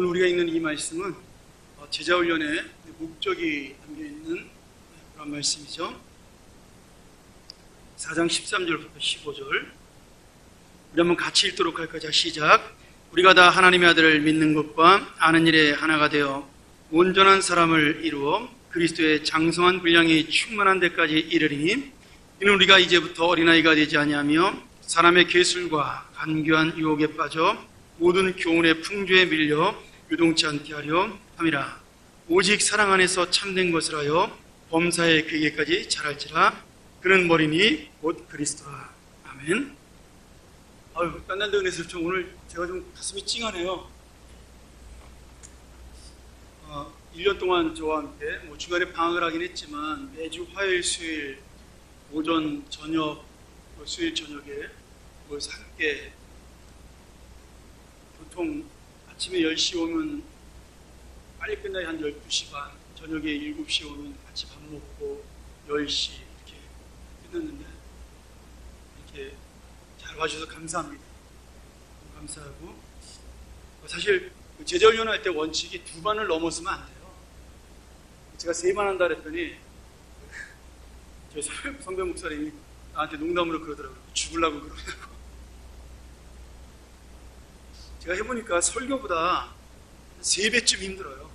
오늘 우리가 읽는 이 말씀은 제자훈련의 목적이 담겨있는 그런 말씀이죠. 4장 13절부터 15절 우리 한번 같이 읽도록 할까요? 자, 시작. 우리가 다 하나님의 아들을 믿는 것과 아는 일에 하나가 되어 온전한 사람을 이루어 그리스도의 장성한 분량이 충만한 데까지 이르리니 이는 우리가 이제부터 어린아이가 되지 아니하며 사람의 계술과 간교한 유혹에 빠져 모든 교훈의 풍조에 밀려 유동치 않게 하려 함이라. 오직 사랑 안에서 참된 것을 하여 범사의 괴계까지 자랄지라. 그는 머리니 곧 그리스도라. 아멘. 아유, 딴딴데 은혜서 좀 오늘 제가 좀 가슴이 찡하네요. 1년 동안 저와 함께 중간에 방학을 하긴 했지만 매주 화요일, 수요일 오전, 저녁, 수요일 저녁에 모여서 함께 보통 아침에 10시 오면 빨리 끝나야 한 12시 반, 저녁에 7시 오면 같이 밥 먹고 10시 이렇게 끝났는데 이렇게 잘 와주셔서 감사합니다. 감사하고 사실 제자훈련 할 때 원칙이 2반을 넘었으면 안 돼요. 제가 3반 한다 그랬더니 저희 성배 목사님이 나한테 농담으로 그러더라고요. 죽으려고 그러냐고. 제가 해보니까 설교보다 3배쯤 힘들어요.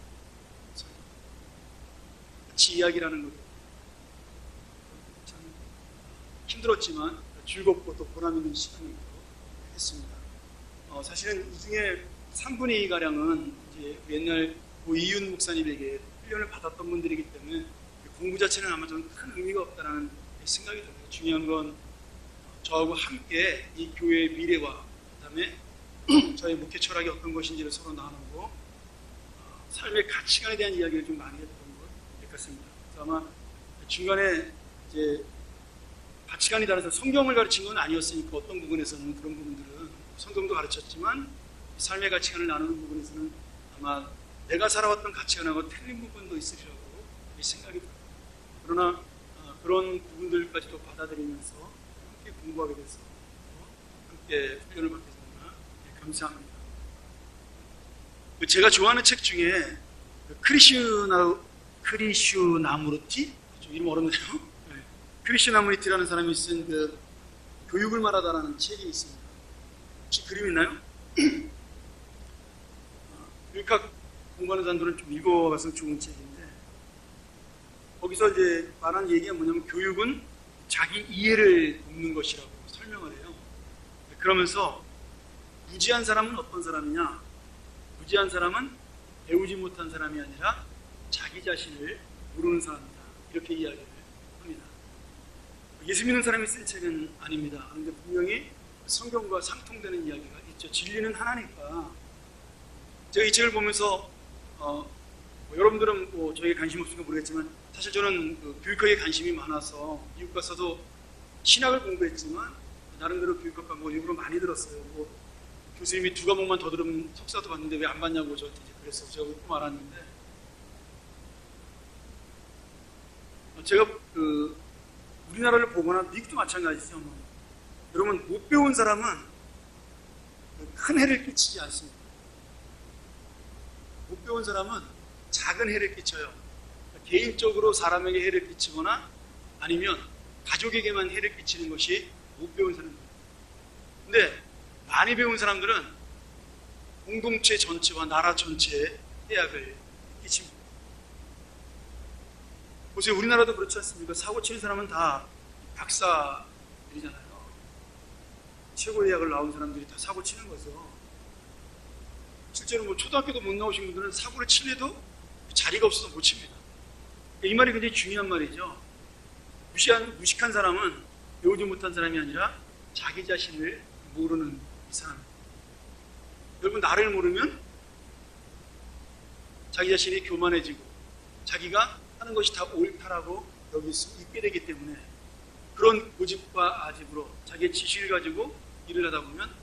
같이 이야기를 하는 것도 참 힘들었지만 즐겁고 또 보람 있는 시간이기도 했습니다. 사실은 이 중에 3분의 2가량은 이제 옛날 이윤 목사님에게 훈련을 받았던 분들이기 때문에 공부 자체는 아마 좀 큰 의미가 없다는 생각이 듭니다. 중요한 건 저하고 함께 이 교회의 미래와 그다음에 저의 목회 철학이 어떤 것인지를 서로 나누고 삶의 가치관에 대한 이야기를 좀 많이 했던 것 같습니다. 그래서 아마 중간에 이제 가치관이 달라서 성경을 가르친 건 아니었으니까 어떤 부분에서는 그런 부분들은 성경도 가르쳤지만 삶의 가치관을 나누는 부분에서는 아마 내가 살아왔던 가치관하고 틀린 부분도 있으리라고 생각이 들어요. 그러나 그런 부분들까지도 받아들이면서 함께 공부하게 돼서 함께 훈련을 받게 되나 감사합니다. 제가 좋아하는 책 중에 크리슈나무르티? 이름 어렵네요. 크리슈나무르티라는 사람이 쓴 그 교육을 말하다라는 책이 있습니다. 혹시 그림 있나요? 교육학 공부하는 사람들은 좀 읽어봤으면 좋은 책인데 거기서 이제 말하는 얘기가 뭐냐면 교육은 자기 이해를 돕는 것이라고 설명을 해요. 그러면서 무지한 사람은 어떤 사람이냐? 무지한 사람은 배우지 못한 사람이 아니라 자기 자신을 모르는 사람이다. 이렇게 이야기를 합니다. 예수 믿는 사람이 쓴 책은 아닙니다. 그런데 분명히 성경과 상통되는 이야기가 있죠. 진리는 하나니까. 제가 이 책을 보면서 여러분들은 저에게 관심 없으니까 모르겠지만 사실 저는 교육학에 관심이 많아서 미국 가서도 신학을 공부했지만 나름대로 교육학 과목을 일부러 많이 들었어요. 교수님이 2과목만 더 들으면 석사도 받는데 왜 안 받냐고 저한테 그랬어요. 제가 웃고 말았는데 제가 우리나라를 보거나 미국도 마찬가지죠. 여러분 못 배운 사람은 큰 해를 끼치지 않습니다. 못 배운 사람은 작은 해를 끼쳐요. 개인적으로 사람에게 해를 끼치거나 아니면 가족에게만 해를 끼치는 것이 못 배운 사람입니다. 근데 많이 배운 사람들은 공동체 전체와 나라 전체에 해악을 끼칩니다. 보세요. 우리나라도 그렇지 않습니까? 사고 치는 사람은 다 박사들이잖아요. 최고의 대학을 나온 사람들이 다 사고 치는 거죠. 실제로 초등학교도 못 나오신 분들은 사고를 칠래도 자리가 없어서 못 칩니다. 이 말이 굉장히 중요한 말이죠. 무식한 사람은 배우지 못한 사람이 아니라 자기 자신을 모르는 사람입니다. 여러분 나를 모르면 자기 자신이 교만해지고 자기가 하는 것이 다 옳다라고 여길 수 있게 되기 때문에 그런 고집과 아집으로 자기의 지식을 가지고 일을 하다 보면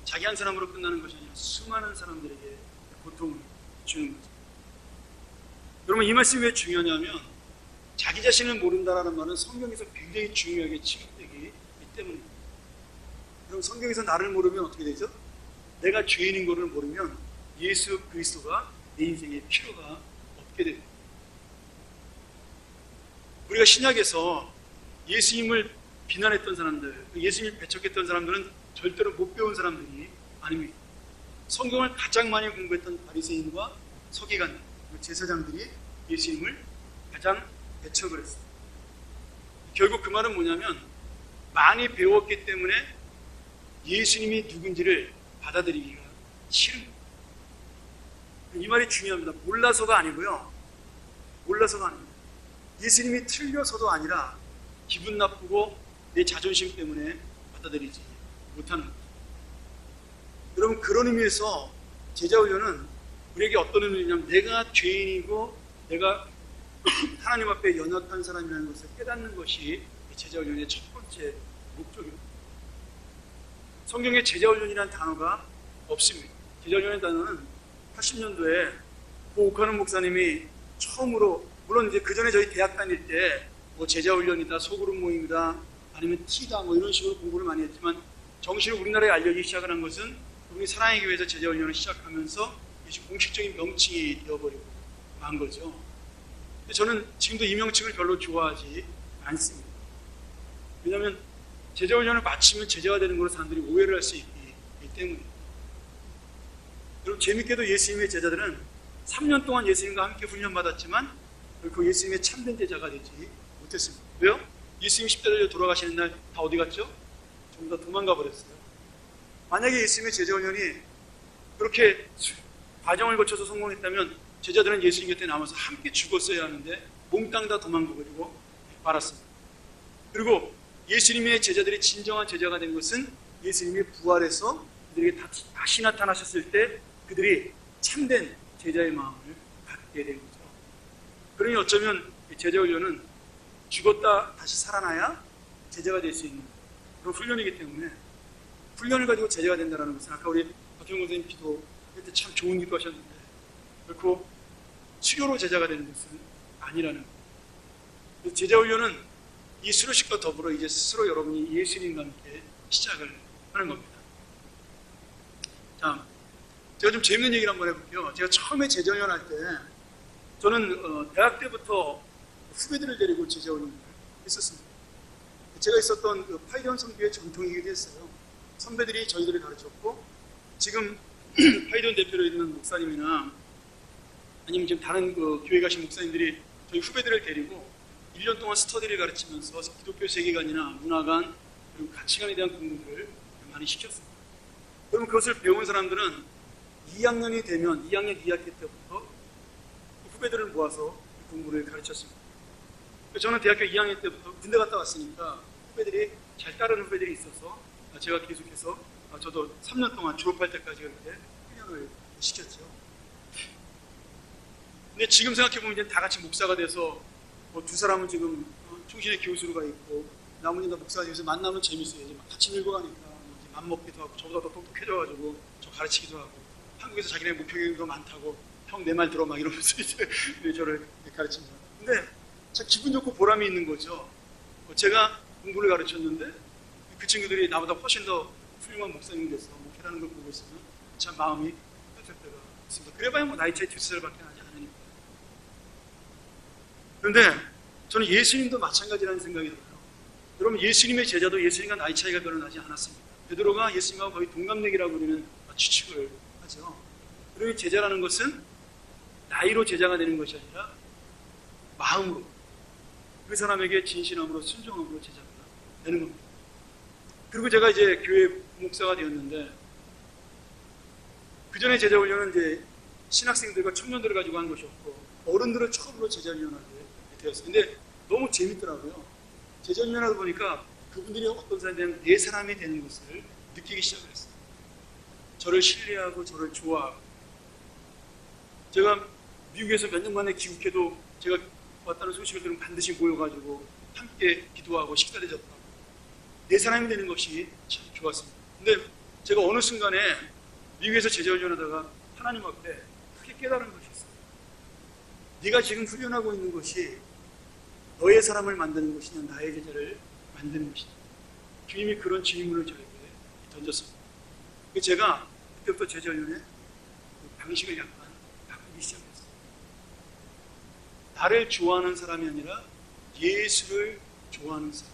자기 한 사람으로 끝나는 것이 아니라 수많은 사람들에게 고통을 주는 거죠. 여러분 이 말씀이 왜 중요하냐면 자기 자신을 모른다라는 말은 성경에서 굉장히 중요하게 취급되기 때문입니다. 그럼 성경에서 나를 모르면 어떻게 되죠? 내가 죄인인 것을 모르면 예수 그리스도가 내 인생에 필요가 없게 됩니다. 우리가 신약에서 예수님을 비난했던 사람들, 예수님을 배척했던 사람들은 절대로 못 배운 사람들이 아닙니다. 성경을 가장 많이 공부했던 바리새인과 서기관들, 제사장들이 예수님을 가장 배척을 했어요. 결국 그 말은 뭐냐면 많이 배웠기 때문에 예수님이 누군지를 받아들이기가 싫은 거예요. 이 말이 중요합니다. 몰라서가 아니고요. 몰라서가 아닙니다. 예수님이 틀려서도 아니라 기분 나쁘고 내 자존심 때문에 받아들이지 못하는 거예요. 여러분, 그런 의미에서 제자훈련은 우리에게 어떤 의미냐면 내가 죄인이고 내가 하나님 앞에 연약한 사람이라는 것을 깨닫는 것이 제자훈련의 첫 번째 목적입니다. 성경에 제자훈련이라는 단어가 없습니다. 제자훈련의 단어는 80년도에 오카는 목사님이 처음으로, 물론 이제 그 전에 저희 대학 다닐 때 뭐 제자훈련이다, 소그룹 모임이다, 아니면 티다, 뭐 이런 식으로 공부를 많이 했지만 정식으로 우리나라에 알려지기 시작을 한 것은 우리 사랑의 교회에서 제자훈련을 시작하면서 이제 공식적인 명칭이 되어버리고 만 거죠. 저는 지금도 이 명칭을 별로 좋아하지 않습니다. 왜냐하면 제자훈련을 마치면 제자가 되는 걸로 사람들이 오해를 할 수 있기 때문입니다. 여러분, 재밌게도 예수님의 제자들은 3년 동안 예수님과 함께 훈련받았지만 결코 예수님의 참된 제자가 되지 못했습니다. 왜요? 예수님 10대 달려 돌아가시는 날 다 어디 갔죠? 전부 다 도망가 버렸어요. 만약에 예수님의 제자훈련이 그렇게 과정을 거쳐서 성공했다면 제자들은 예수님 곁에 남아서 함께 죽었어야 하는데 몽땅 다 도망가버리고 말았습니다. 그리고 예수님의 제자들이 진정한 제자가 된 것은 예수님이 부활해서 그들에게 다시 나타나셨을 때 그들이 참된 제자의 마음을 갖게 된 거죠. 그러니 어쩌면 제자훈련은 죽었다 다시 살아나야 제자가 될 수 있는 그런 훈련이기 때문에 훈련을 가지고 제자가 된다는 것은 아까 우리 박형근 선생님 기도할 때 참 좋은 기도 하셨는데 결코 치료로 제자가 되는 것은 아니라는 거예요. 제자훈련은 이 수료식과 더불어 이제 스스로 여러분이 예수님과 함께 시작을 하는 겁니다. 자, 제가 좀 재밌는 얘기를 한번 해볼게요. 제가 처음에 제자훈련 할 때 저는 대학 때부터 후배들을 데리고 제자훈련을 했었습니다. 제가 있었던 그 파이전 선교의 전통이기도 했어요. 선배들이 저희들을 가르쳤고 지금 파이전 대표로 있는 목사님이나 아니면 지금 다른 그 교회 가신 목사님들이 저희 후배들을 데리고 1년 동안 스터디를 가르치면서 기독교 세계관이나 문화관 그리고 가치관에 대한 공부를 많이 시켰습니다. 그러면 그것을 배운 사람들은 2학년이 되면 2학년 2학기 때부터 후배들을 모아서 공부를 가르쳤습니다. 저는 대학교 2학년 때부터 군대 갔다 왔으니까 후배들이 잘 따르는 후배들이 있어서 제가 계속해서 저도 3년 동안 졸업할 때까지 그렇게 훈련을 시켰죠. 근데 지금 생각해보면 이제 다 같이 목사가 돼서 뭐 두 사람은 지금 충신의 교수로 가 있고 나머지는 다 목사가 돼서 만나면 재밌어요. 이제 막 같이 늙어가니까 이제 맘먹기도 하고 저보다 더 똑똑해져가지고 저 가르치기도 하고 한국에서 자기네 목표가 더 많다고 형 내 말 들어 막 이러면서 이제 저를 가르칩니다. 근데 참 기분 좋고 보람이 있는 거죠. 제가 공부를 가르쳤는데 그 친구들이 나보다 훨씬 더 훌륭한 목사님 돼서 목회라는 걸 보고 있으면 참 마음이 따뜻할 때가 있습니다. 그래봐야 뭐 나이 차이 2살밖에 나지 않으니까. 그런데 저는 예수님도 마찬가지라는 생각이 들어요. 여러분, 예수님의 제자도 예수님과 나이 차이가 별로 나지 않았습니다. 베드로가 예수님하고 거의 동갑내기라고 우리는 추측을 하죠. 그러니 제자라는 것은 나이로 제자가 되는 것이 아니라 마음으로 그 사람에게 진실함으로 순종함으로 제자가 되는 겁니다. 그리고 제가 이제 교회 목사가 되었는데 그 전에 제자훈련은 이제 신학생들과 청년들을 가지고 한 것이었고 어른들을 처음으로 제자훈련하게 되었어요. 근데 너무 재밌더라고요. 제자훈련하다 보니까 그분들이 어떤 사람이 내 사람이 되는 것을 느끼기 시작을 했어요. 저를 신뢰하고 저를 좋아하고 제가 미국에서 몇 년 만에 귀국해도 제가 왔다는 소식을 들으면 반드시 모여가지고 함께 기도하고 식사를 졌다고 내 사람이 되는 것이 참 좋았습니다. 근데 제가 어느 순간에 미국에서 제자훈련하다가 하나님 앞에 크게 깨달은 것이 있어요. 네가 지금 훈련하고 있는 것이 너의 사람을 만드는 것이냐 나의 제자를 만드는 것이냐. 주님이 그런 질문을 저에게 던졌습니다. 제가 그때부터 제자훈련에 양식을 약간 바꾸기 시작했어요. 나를 좋아하는 사람이 아니라 예수를 좋아하는 사람,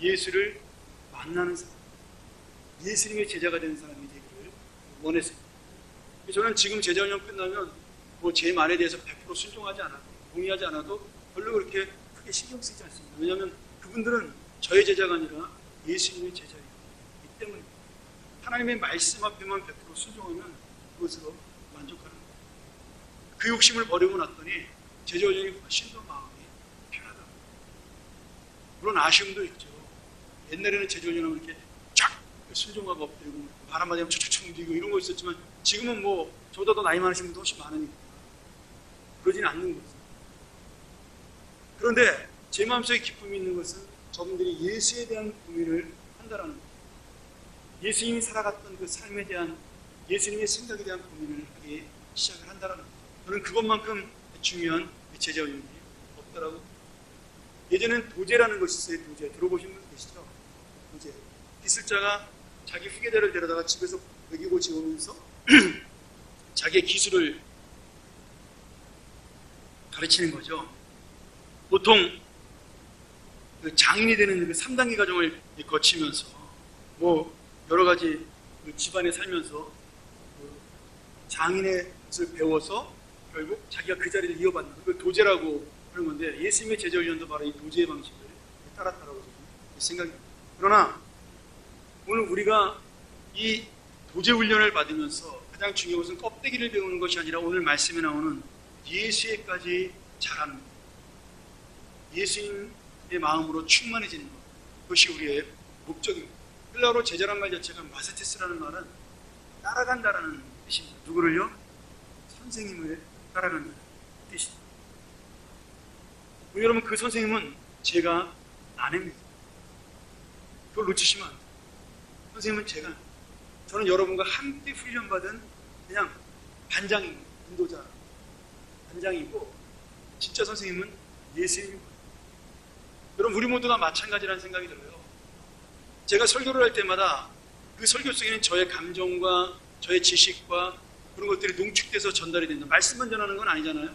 예수를 만나는 사람, 예수님의 제자가 되는 사람이 되기를 원했어요. 저는 지금 제자훈련 끝나면 뭐 제 말에 대해서 100% 순종하지 않아도, 동의하지 않아도 별로 그렇게 크게 신경 쓰지 않습니다. 왜냐하면 그분들은 저의 제자가 아니라 예수님의 제자이기 때문에 하나님의 말씀 앞에만 100% 순종하면 그것으로 만족하는 거예요. 그 욕심을 버리고 났더니 제자훈련이 훨씬 더 마음이 편하다. 물론 아쉬움도 있죠. 옛날에는 제자훈련하면 이렇게 쫙 순종하고 엎드리고 말 한마디 하면 촉촉 움직이고 이런 거 있었지만 지금은 뭐 저보다 더 나이 많으신 분도 훨씬 많으니까 그러지는 않는 거죠. 그런데 제 마음속에 기쁨이 있는 것은 저분들이 예수에 대한 고민을 한다라는 거예요. 예수님이 살아갔던 그 삶에 대한, 예수님의 생각에 대한 고민을 하기 시작을 한다라는 거예요. 저는 그것만큼 중요한 제자훈련이 없다라고. 예전엔 도제라는 것이 있어요. 도제 들어보신 분 계시죠? 도제. 기술자가 자기 후계자를 데려다가 집에서 먹이고 재우면서 자기의 기술을 가르치는 거죠. 보통 그 장인이 되는 그 3단계 과정을 거치면서 뭐 여러 가지 그 집안에 살면서 그 장인의 것을 배워서 결국 자기가 그 자리를 이어받는 그 도제라고 하는 건데, 예수님의 제자훈련도 바로 이 도제의 방식을 따랐다라고 저는 생각합니다. 그러나 오늘 우리가 이 도제 훈련을 받으면서 가장 중요한 것은 껍데기를 배우는 것이 아니라 오늘 말씀에 나오는 예수에까지 자라는 것, 예수님의 마음으로 충만해지는 것, 그것이 우리의 목적입니다. 헬라어로 제자란 말 자체가 마세테스라는 말은 따라간다라는 뜻입니다. 누구를요? 선생님을 따라간다는 뜻입니다. 여러분, 그 선생님은 제가 아내입니다. 그걸 놓치시면 안 돼요. 선생님은 제가, 저는 여러분과 함께 훈련받은 그냥 반장입니다. 인도자 반장이고, 진짜 선생님은 예수님입니다. 여러분, 우리 모두가 마찬가지라는 생각이 들어요. 제가 설교를 할 때마다 그 설교 속에는 저의 감정과 저의 지식과 그런 것들이 농축돼서 전달이 된다. 말씀만 전하는 건 아니잖아요.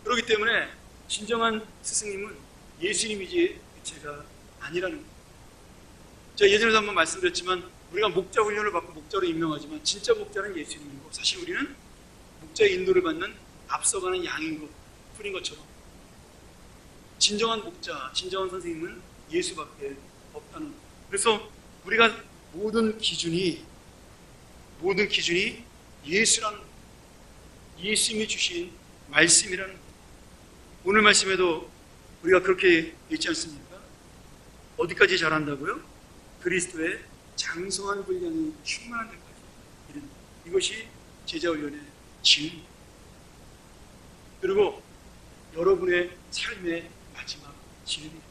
그렇기 때문에 진정한 스승님은 예수님이지 제가 아니라는 거예요. 제가 예전에도 한번 말씀드렸지만 우리가 목자 훈련을 받고 목자로 임명하지만 진짜 목자는 예수님이고, 사실 우리는 목자의 인도를 받는 앞서가는 양인 것, 풀인 것처럼 진정한 목자, 진정한 선생님은 예수밖에 없다는 거예요. 그래서 우리가 모든 기준이 예수라는 거예요. 예수님이 주신 말씀이라는 거예요. 오늘 말씀에도 우리가 그렇게 읽지 않습니까? 어디까지 자란다고요? 그리스도의 장성한 분량이 충만한 데까지 이른다. 이것이 제자훈련의 진리입니다. 그리고 여러분의 삶의 마지막 진리입니다.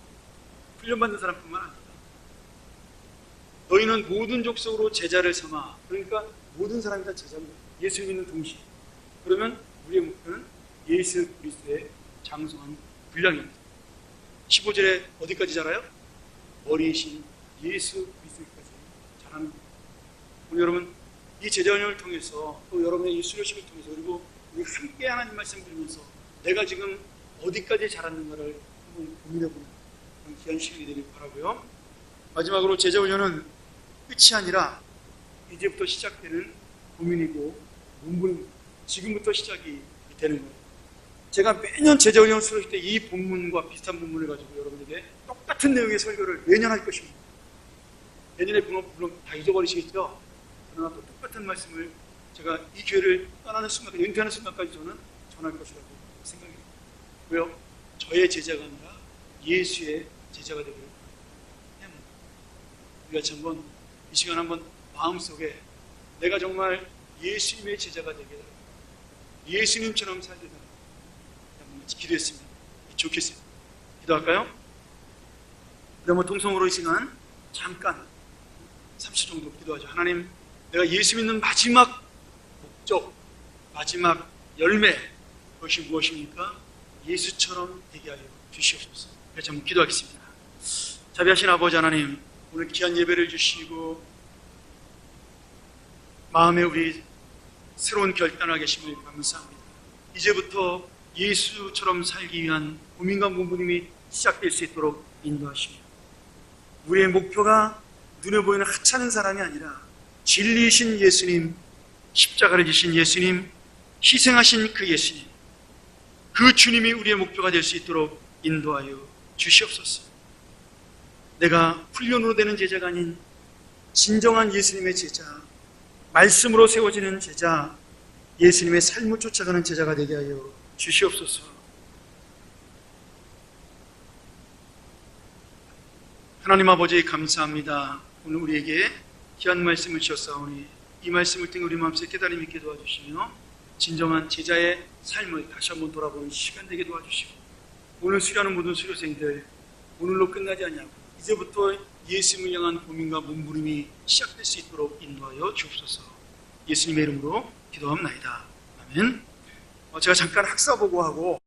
훈련받는 사람뿐만 아니라 너희는 모든 족속으로 제자를 삼아, 그러니까 모든 사람이 다 제자입니다. 예수 믿는 동시에. 그러면 우리의 목표는 예수 그리스도의 장성한 분량입니다. 15절에 어디까지 자라요? 머리이신 예수 그리스도까지 자라는 겁니다. 오늘 여러분, 이 제자훈련을 통해서 또 여러분의 이 수료식을 통해서, 그리고 우리 함께 하나님 말씀 들으면서 내가 지금 어디까지 자랐는가를 한번 고민해보는 그런 귀한 시간이 되길 바라고요. 마지막으로 제자훈련은 끝이 아니라 이제부터 시작되는 고민이고 문구입니다. 지금부터 시작이 되는 거예요. 제가 매년 제자훈련 수료식 때 이 본문과 비슷한 본문을 가지고 여러분에게 똑같은 내용의 설교를 매년 할 것입니다. 내년에 물론 다 잊어버리시겠죠? 그러나 또 똑같은 말씀을 제가 이 교회를 떠나는 순간까지, 은퇴하는 순간까지 저는 전할 것이라고 생각합니다. 왜요? 저의 제자가 아니라 예수의 제자가 되기를 합니다. 우리가 같이 한번 이 시간 한번 마음속에 내가 정말 예수님의 제자가 되게 되라, 예수님처럼 살게 되라 한번 같이 기도했습니다. 좋겠습니다. 기도할까요? 그러면 통성으로 이 시간 잠깐 30초 정도 기도하죠. 하나님, 내가 예수 믿는 마지막 목적, 마지막 열매, 그것이 무엇입니까? 예수처럼 되게 하여 주시옵소서. 그래서 한번 기도하겠습니다. 자비하신 아버지 하나님, 오늘 귀한 예배를 주시고 마음에 우리 새로운 결단을 계심을 감사합니다. 이제부터 예수처럼 살기 위한 고민과 몸부림이 시작될 수 있도록 인도하시며 우리의 목표가 눈에 보이는 하찮은 사람이 아니라 진리이신 예수님, 십자가를 지신 예수님, 희생하신 그 예수님, 그 주님이 우리의 목표가 될 수 있도록 인도하여 주시옵소서. 내가 훈련으로 되는 제자가 아닌 진정한 예수님의 제자, 말씀으로 세워지는 제자, 예수님의 삶을 쫓아가는 제자가 되게 하여 주시옵소서. 하나님 아버지 감사합니다. 오늘 우리에게 귀한 말씀을 주셨사오니 이 말씀을 통해 우리 마음속에 깨달음이 있게 도와주시며 진정한 제자의 삶을 다시 한번 돌아보는 시간 되게 도와주시고 오늘 수료하는 모든 수료생들 오늘로 끝나지 아니하고 이제부터 예수님을 향한 고민과 몸부림이 시작될 수 있도록 인도하여 주옵소서. 예수님의 이름으로 기도합나이다. 아멘. 제가 잠깐 학사보고하고